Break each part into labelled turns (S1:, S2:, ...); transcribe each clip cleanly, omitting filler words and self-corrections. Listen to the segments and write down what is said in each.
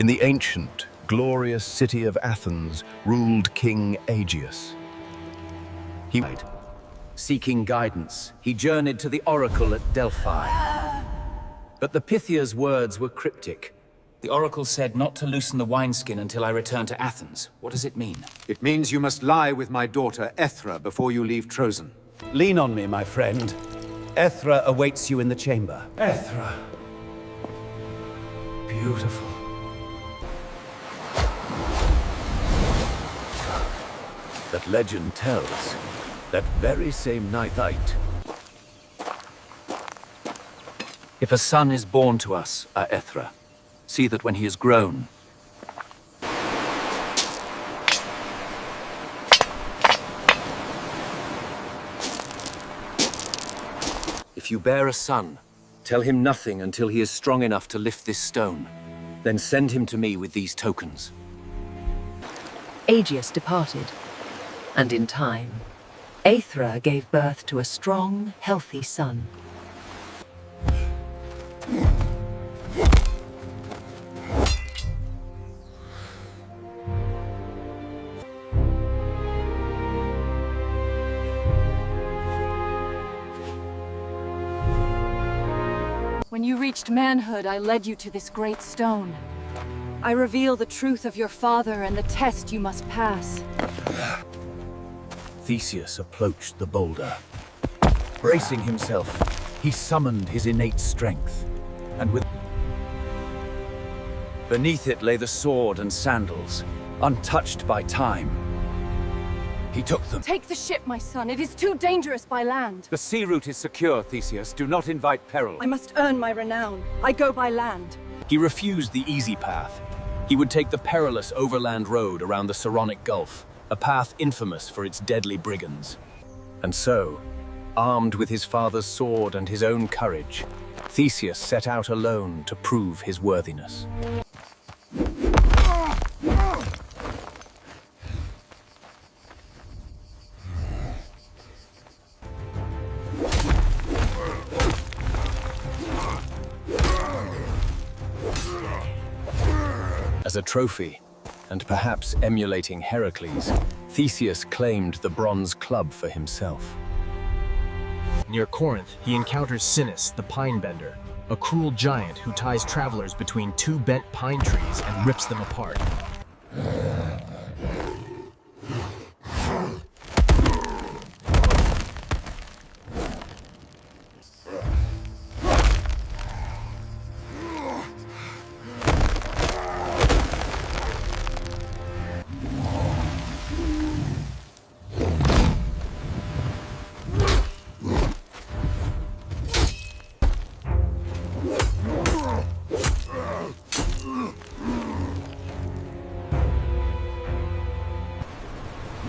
S1: In the ancient, glorious city of Athens ruled King Aegeus.
S2: Seeking guidance, he journeyed to the oracle at Delphi. But the Pythia's words were cryptic. The oracle said not to loosen the wineskin until I return to Athens. What does it mean?
S3: It means you must lie with my daughter, Ethra, before you leave Trozen.
S4: Lean on me, my friend. Ethra awaits you in the chamber.
S1: Ethra. Beautiful. That legend tells, that very same night.
S2: If a son is born to us, Ethra, see that when he is grown, if you bear a son, tell him nothing until he is strong enough to lift this stone. Then send him to me with these tokens.
S5: Aegeus departed, and in time, Aethra gave birth to a strong, healthy son.
S6: When you reached manhood, I led you to this great stone. I reveal the truth of your father and the test you must pass.
S1: Theseus approached the boulder. Bracing himself, he summoned his innate strength, and beneath it lay the sword and sandals, untouched by time. He took them.
S6: Take the ship, my son. It is too dangerous by land.
S3: The sea route is secure, Theseus. Do not invite peril.
S6: I must earn my renown. I go by land.
S1: He refused the easy path. He would take the perilous overland road around the Saronic Gulf, a path infamous for its deadly brigands. And so, armed with his father's sword and his own courage, Theseus set out alone to prove his worthiness. As a trophy, and perhaps emulating Heracles, Theseus claimed the bronze club for himself.
S7: Near Corinth, he encounters Sinis, the pine bender, a cruel giant who ties travelers between two bent pine trees and rips them apart.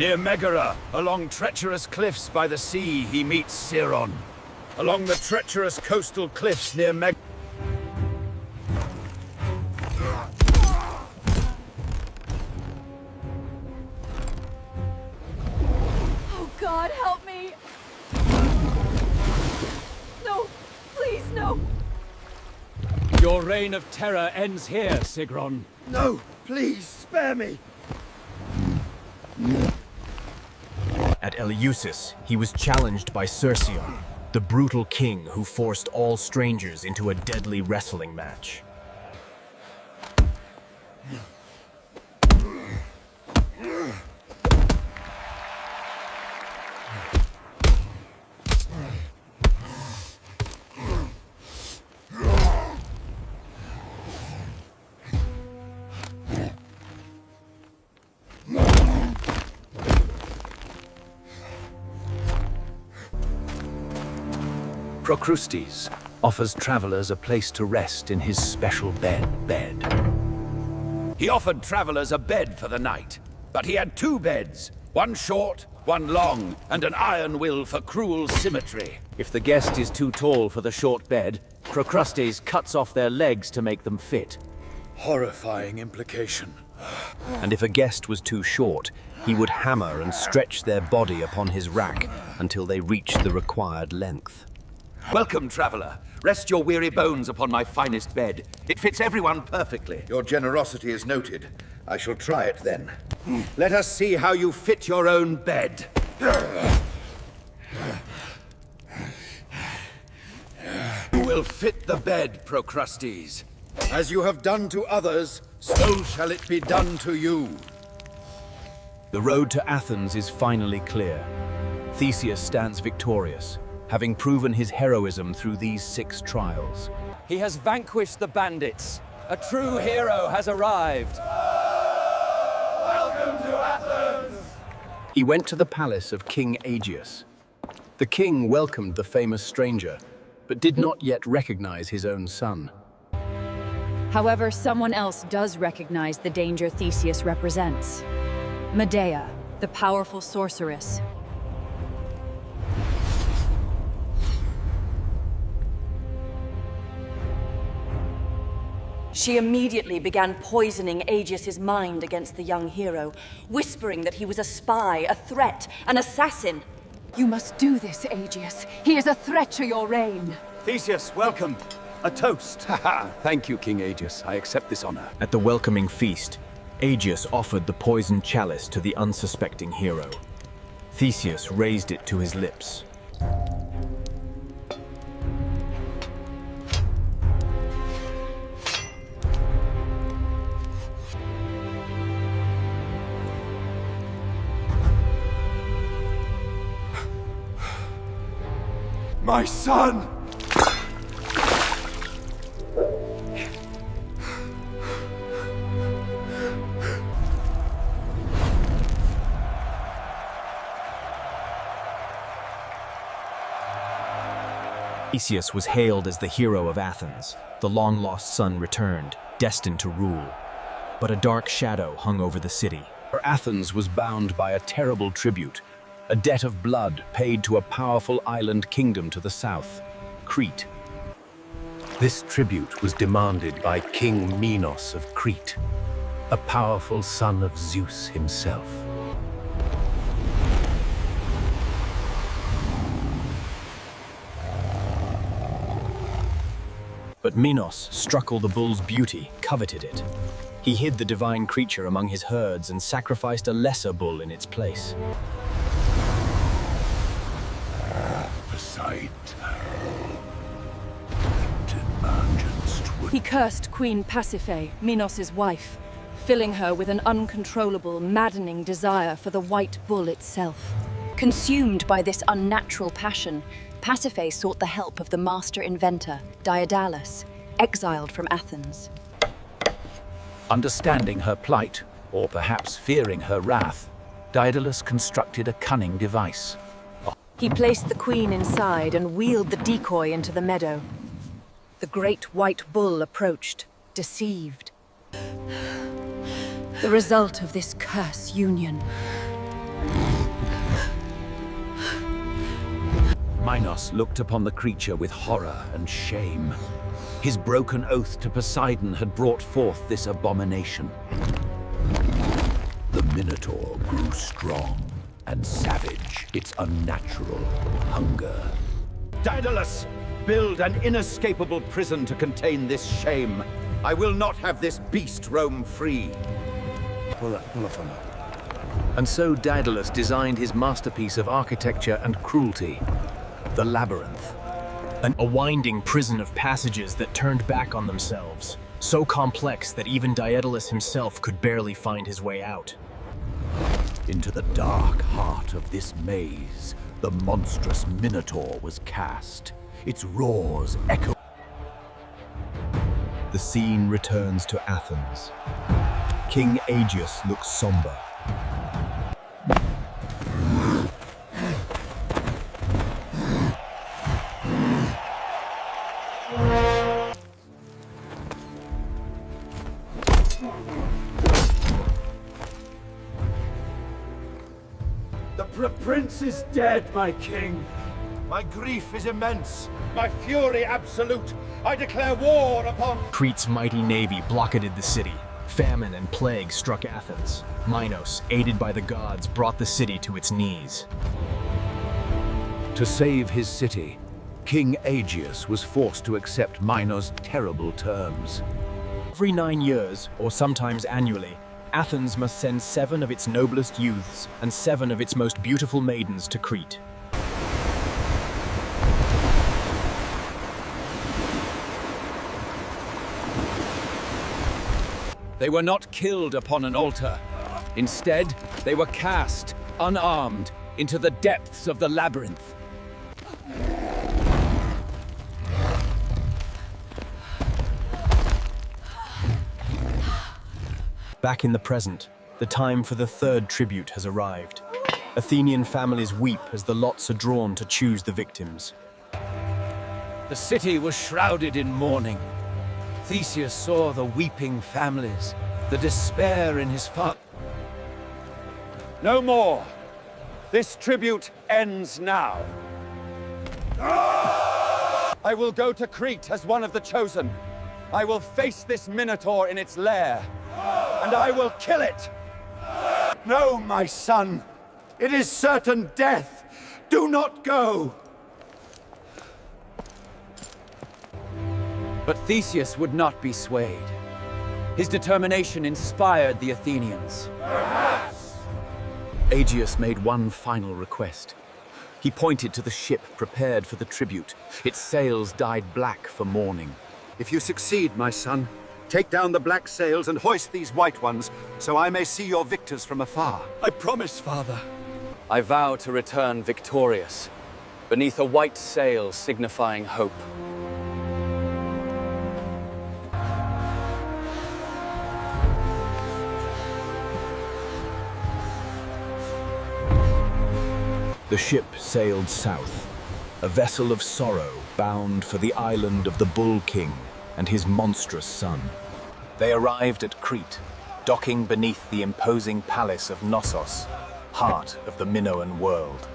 S1: Near Megara, along treacherous cliffs by the sea, he meets Siron. Along the treacherous coastal cliffs near
S6: Oh, God, help me! No, please, no!
S1: Your reign of terror ends here, Sigron.
S4: No, please, spare me!
S7: At Eleusis, he was challenged by Cercion, the brutal king who forced all strangers into a deadly wrestling match.
S1: Procrustes offers travelers a place to rest in his special bed. He offered travelers a bed for the night, but he had two beds, one short, one long, and an iron will for cruel symmetry.
S2: If the guest is too tall for the short bed, Procrustes cuts off their legs to make them fit.
S1: Horrifying implication.
S4: And if a guest was too short, he would hammer and stretch their body upon his rack until they reached the required length.
S8: Welcome, traveler. Rest your weary bones upon my finest bed. It fits everyone perfectly.
S9: Your generosity is noted. I shall try it then.
S8: Let us see how you fit your own bed. You will fit the bed, Procrustes.
S9: As you have done to others, so shall it be done to you.
S1: The road to Athens is finally clear. Theseus stands victorious, having proven his heroism through these 6 trials.
S2: He has vanquished the bandits. A true hero has arrived.
S9: Welcome to Athens!
S1: He went to the palace of King Aegeus. The king welcomed the famous stranger, but did not yet recognize his own son.
S6: However, someone else does recognize the danger Theseus represents. Medea, the powerful sorceress.
S10: She immediately began poisoning Aegeus's mind against the young hero, whispering that he was a spy, a threat, an assassin.
S6: You must do this, Aegeus. He is a threat to your reign.
S3: Theseus, welcome. A toast.
S1: Thank you, King Aegeus. I accept this honor. At the welcoming feast, Aegeus offered the poisoned chalice to the unsuspecting hero. Theseus raised it to his lips.
S9: My son!
S7: Theseus was hailed as the hero of Athens. The long-lost son returned, destined to rule. But a dark shadow hung over the city.
S1: For Athens was bound by a terrible tribute, a debt of blood paid to a powerful island kingdom to the south, Crete. This tribute was demanded by King Minos of Crete, a powerful son of Zeus himself. But Minos, struck all the bull's beauty, coveted it. He hid the divine creature among his herds and sacrificed a lesser bull in its place.
S10: He cursed Queen Pasiphae, Minos' wife, filling her with an uncontrollable, maddening desire for the white bull itself. Consumed by this unnatural passion, Pasiphae sought the help of the master inventor, Daedalus, exiled from Athens.
S2: Understanding her plight, or perhaps fearing her wrath, Daedalus constructed a cunning device.
S10: He placed the queen inside and wheeled the decoy into the meadow. The great white bull approached, deceived. The result of this curse union.
S2: Minos looked upon the creature with horror and shame. His broken oath to Poseidon had brought forth this abomination. The Minotaur grew strong and savage, its unnatural hunger.
S8: Daedalus, build an inescapable prison to contain this shame. I will not have this beast roam free.
S1: And so Daedalus designed his masterpiece of architecture and cruelty, the Labyrinth.
S7: A winding prison of passages that turned back on themselves, so complex that even Daedalus himself could barely find his way out.
S2: Into the dark heart of this maze, the monstrous Minotaur was cast. Its roars echo.
S1: The scene returns to Athens. King Aegeus looks somber.
S8: The prince is dead, my king. My grief is immense, my fury absolute. I declare war upon...
S7: Crete's mighty navy blockaded the city. Famine and plague struck Athens. Minos, aided by the gods, brought the city to its knees.
S1: To save his city,
S4: King Aegeus was forced to accept Minor's terrible terms.
S7: Every 9 years, or sometimes annually, Athens must send 7 of its noblest youths and 7 of its most beautiful maidens to Crete.
S2: They were not killed upon an altar. Instead, they were cast, unarmed, into the depths of the labyrinth.
S7: Back in the present, the time for the 3rd tribute has arrived. Athenian families weep as the lots are drawn to choose the victims.
S4: The city was shrouded in mourning. Theseus saw the weeping families, the despair in his heart.
S8: No more. This tribute ends now. I will go to Crete as one of the chosen. I will face this Minotaur in its lair, and I will kill it. No, my son. It is certain death. Do not go.
S2: But Theseus would not be swayed. His determination inspired the Athenians. Aegeus made one final request. He pointed to the ship prepared for the tribute. Its sails dyed black for mourning.
S3: If you succeed, my son, take down the black sails and hoist these white ones, so I may see your victors from afar.
S8: I promise, father.
S2: I vow to return victorious, beneath a white sail signifying hope.
S7: The ship sailed south, a vessel of sorrow bound for the island of the Bull King and his monstrous son. They arrived at Crete, docking beneath the imposing palace of Knossos, heart of the Minoan world.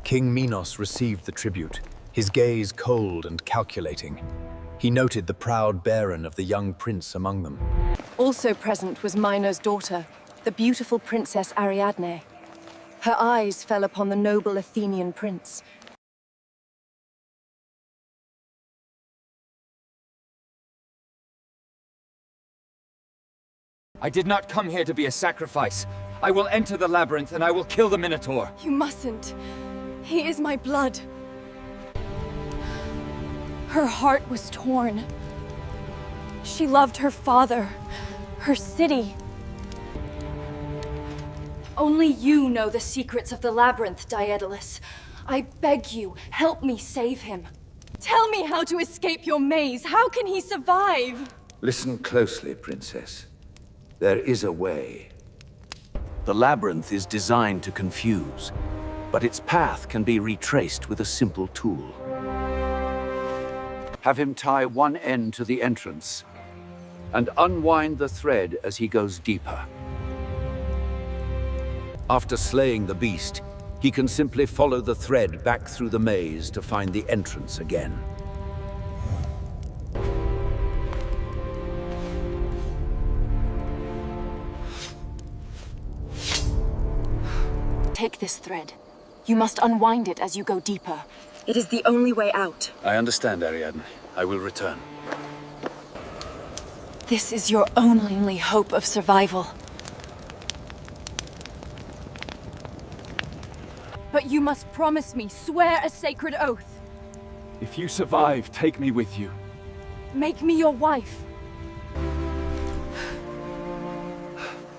S7: King Minos received the tribute, his gaze cold and calculating. He noted the proud bearing of the young prince among them.
S10: Also present was Minor's daughter, the beautiful princess Ariadne. Her eyes fell upon the noble Athenian prince.
S2: I did not come here to be a sacrifice. I will enter the labyrinth and I will kill the Minotaur.
S10: You mustn't. He is my blood. Her heart was torn. She loved her father, her city. Only you know the secrets of the labyrinth, Daedalus. I beg you, help me save him. Tell me how to escape your maze. How can he survive?
S9: Listen closely, Princess. There is a way.
S4: The labyrinth is designed to confuse, but its path can be retraced with a simple tool. Have him tie one end to the entrance and unwind the thread as he goes deeper. After slaying the beast, he can simply follow the thread back through the maze to find the entrance again.
S10: Take this thread. You must unwind it as you go deeper. It is the only way out.
S4: I understand, Ariadne. I will return.
S10: This is your only hope of survival. But you must promise me, swear a sacred oath.
S8: If you survive, take me with you.
S10: Make me your wife.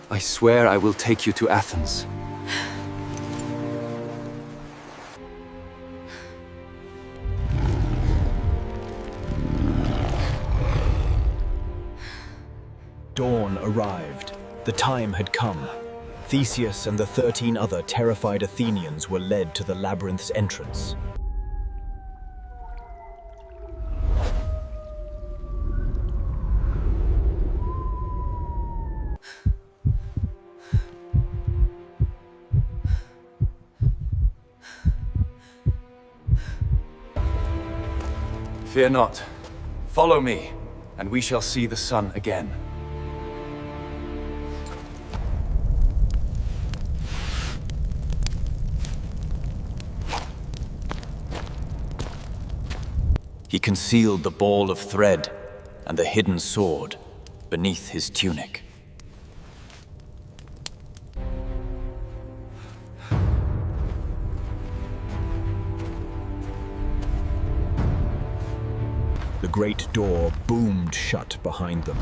S2: I swear I will take you to Athens.
S7: Dawn arrived. The time had come. Theseus and the 13 other terrified Athenians were led to the labyrinth's entrance.
S2: Fear not. Follow me, and we shall see the sun again.
S7: He concealed the ball of thread and the hidden sword beneath his tunic.
S1: The great door boomed shut behind them,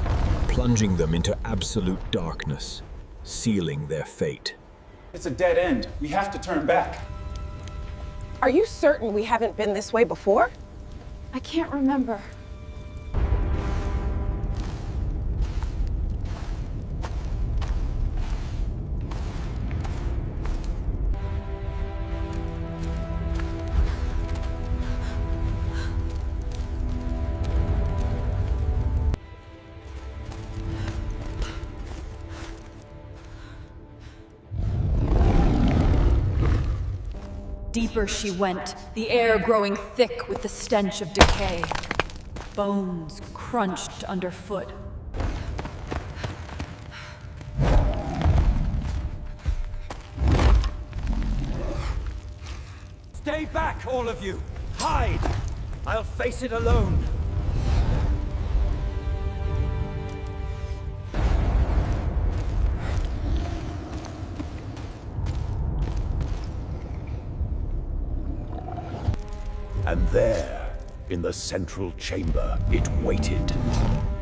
S1: plunging them into absolute darkness, sealing their fate.
S11: It's a dead end. We have to turn back.
S12: Are you certain we haven't been this way before?
S6: I can't remember. Deeper she went, the air growing thick with the stench of decay. Bones crunched underfoot.
S8: Stay back, all of you! Hide! I'll face it alone!
S9: And there, in the central chamber, it waited.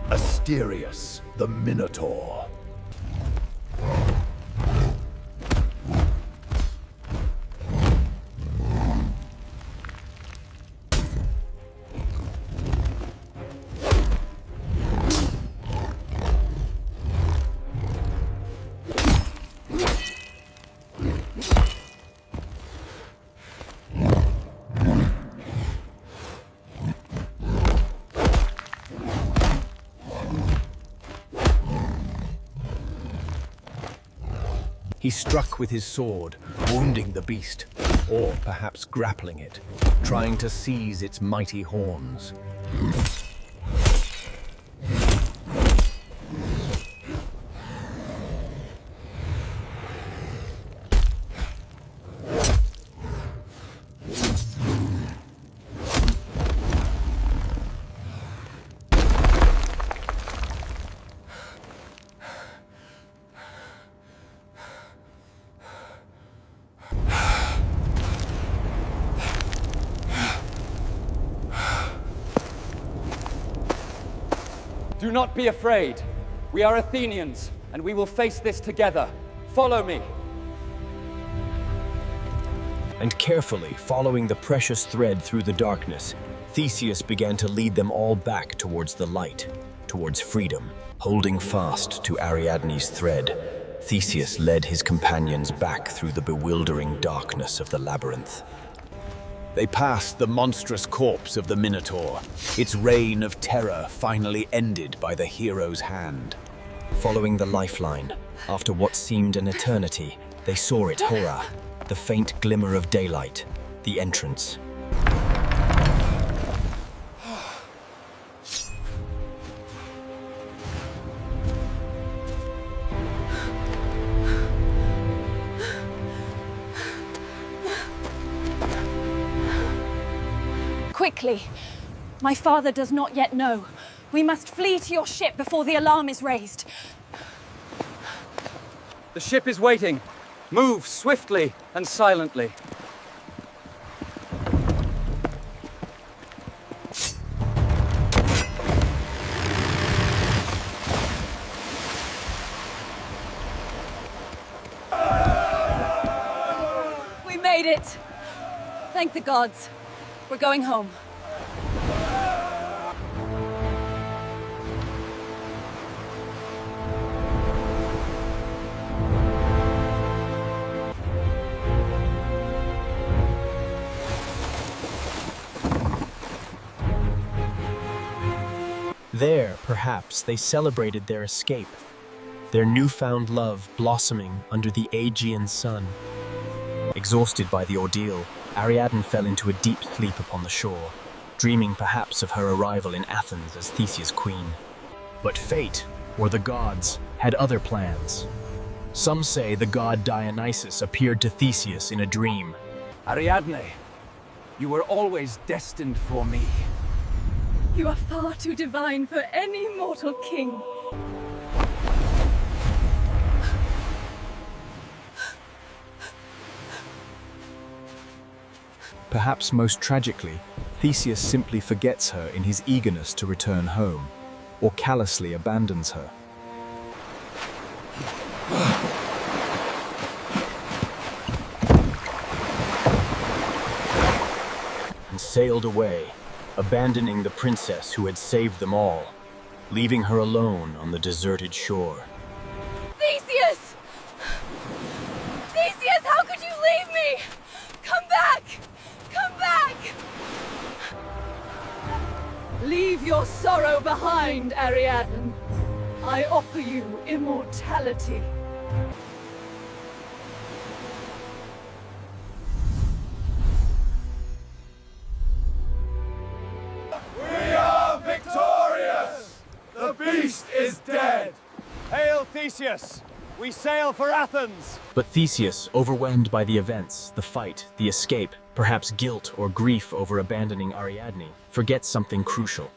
S9: Asterius, the Minotaur.
S1: He struck with his sword, wounding the beast, or perhaps grappling it, trying to seize its mighty horns.
S8: Do not be afraid. We are Athenians, and we will face this together. Follow me.
S1: And carefully following the precious thread through the darkness, Theseus began to lead them all back towards the light, towards freedom. Holding fast to Ariadne's thread, Theseus led his companions back through the bewildering darkness of the labyrinth. They passed the monstrous corpse of the Minotaur, its reign of terror finally ended by the hero's hand. Following the lifeline, after what seemed an eternity, they saw it, Hora, the faint glimmer of daylight, the entrance.
S6: Quickly! My father does not yet know. We must flee to your ship before the alarm is raised.
S8: The ship is waiting. Move swiftly and silently.
S6: We made it! Thank the gods. We're going home.
S13: There, perhaps, they celebrated their escape, their newfound love blossoming under the Aegean sun. Exhausted by the ordeal, Ariadne fell into a deep sleep upon the shore, dreaming perhaps of her arrival in Athens as Theseus' queen.
S1: But fate, or the gods, had other plans. Some say the god Dionysus appeared to Theseus in a dream.
S8: Ariadne, you were always destined for me.
S10: You are far too divine for any mortal king.
S7: Perhaps most tragically, Theseus simply forgets her in his eagerness to return home, or callously abandons her.
S13: And sailed away, abandoning the princess who had saved them all, leaving her alone on the deserted shore.
S10: Theseus! Theseus, how could you leave me? Come back! Come back! Leave your sorrow behind, Ariadne. I offer you immortality.
S8: We are victorious! The beast is dead! Hail Theseus! We sail for Athens!
S13: But Theseus, overwhelmed by the events, the fight, the escape, perhaps guilt or grief over abandoning Ariadne, forgets something crucial.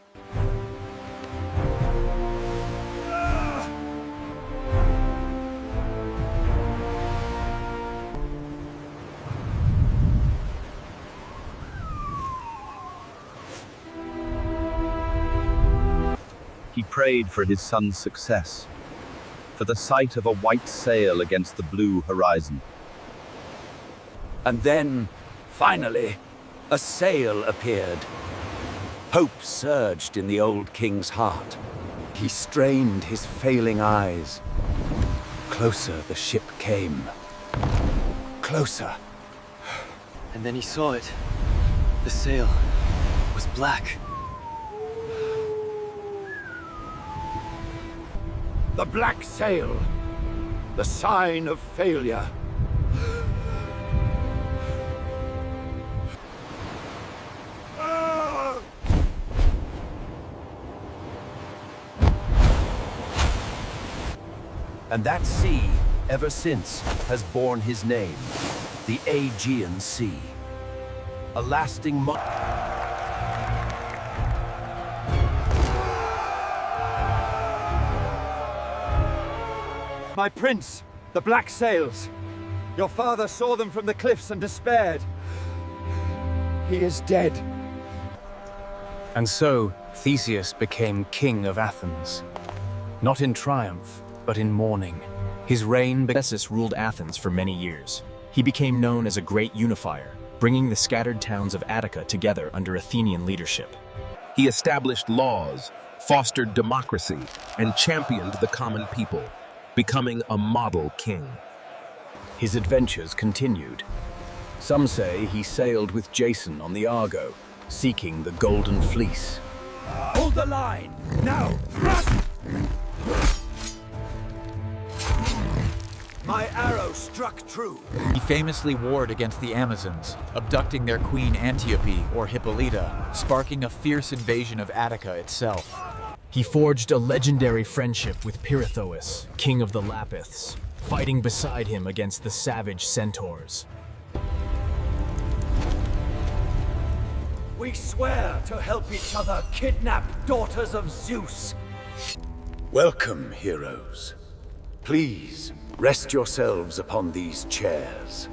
S14: He prayed for his son's success, for the sight of a white sail against the blue horizon.
S2: And then, finally, a sail appeared. Hope surged in the old king's heart. He strained his failing eyes. Closer the ship came. Closer.
S15: And then he saw it. The sail was black.
S9: The black sail. The sign of failure.
S1: And that sea, ever since, has borne his name, the Aegean Sea. A lasting
S8: My prince, the black sails. Your father saw them from the cliffs and despaired. He is dead.
S4: And so, Theseus became king of Athens. Not in triumph, but in mourning.
S13: His reign, Theseus ruled Athens for many years. He became known as a great unifier, bringing the scattered towns of Attica together under Athenian leadership.
S7: He established laws, fostered democracy, and championed the common people, becoming a model king.
S1: His adventures continued. Some say he sailed with Jason on the Argo, seeking the Golden Fleece.
S8: Hold the line! Now, thrust! My arrow struck true.
S16: He famously warred against the Amazons, abducting their queen Antiope, or Hippolyta, sparking a fierce invasion of Attica itself.
S13: He forged a legendary friendship with Pirithous, king of the Lapiths, fighting beside him against the savage centaurs.
S8: We swear to help each other kidnap daughters of Zeus.
S3: Welcome, heroes. Please, rest yourselves upon these chairs.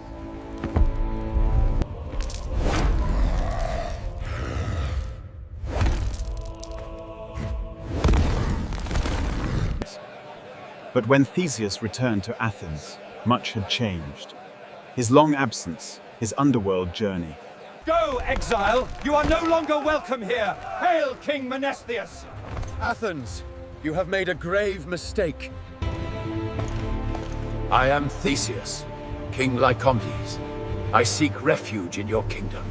S11: But when Theseus returned to Athens, much had changed. His long absence, his underworld journey.
S8: Go, exile! You are no longer welcome here! Hail, King Mnestheus!
S3: Athens, you have made a grave mistake. I am Theseus, King Lycomedes. I seek refuge in your kingdom.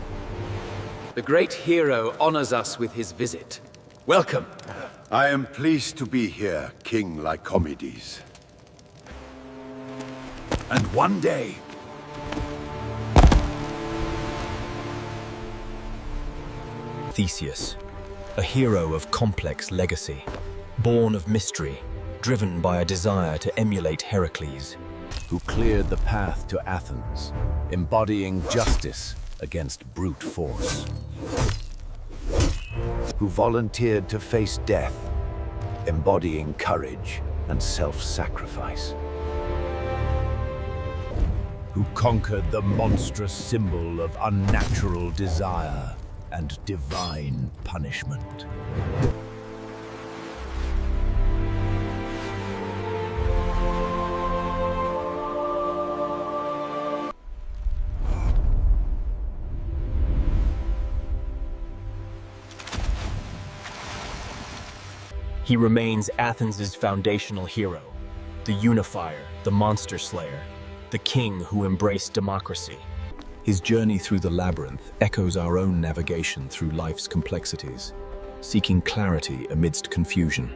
S2: The great hero honors us with his visit. Welcome.
S9: I am pleased to be here, King Lycomedes.
S3: And one day,
S1: Theseus, a hero of complex legacy, born of mystery, driven by a desire to emulate Heracles, who cleared the path to Athens, embodying justice against brute force.
S3: who volunteered to face death, embodying courage and self-sacrifice.
S7: Who conquered the monstrous symbol of unnatural desire and divine punishment.
S13: He remains Athens' foundational hero, the unifier, the monster slayer, the king who embraced democracy.
S7: His journey through the labyrinth echoes our own navigation through life's complexities, seeking clarity amidst confusion.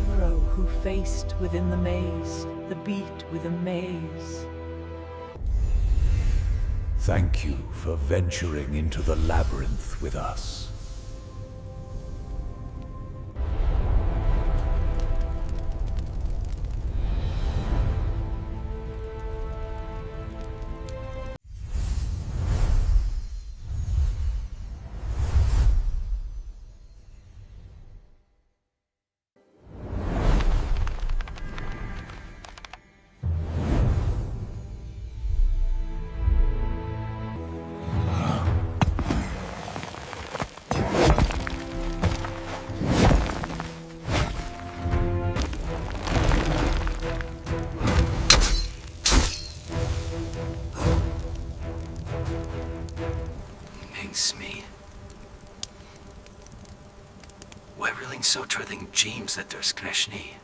S5: Hero who faced within the maze, the beat with a maze.
S7: Thank you for venturing into the labyrinth with us.
S2: Me. We're really so turning James that there's Krishni.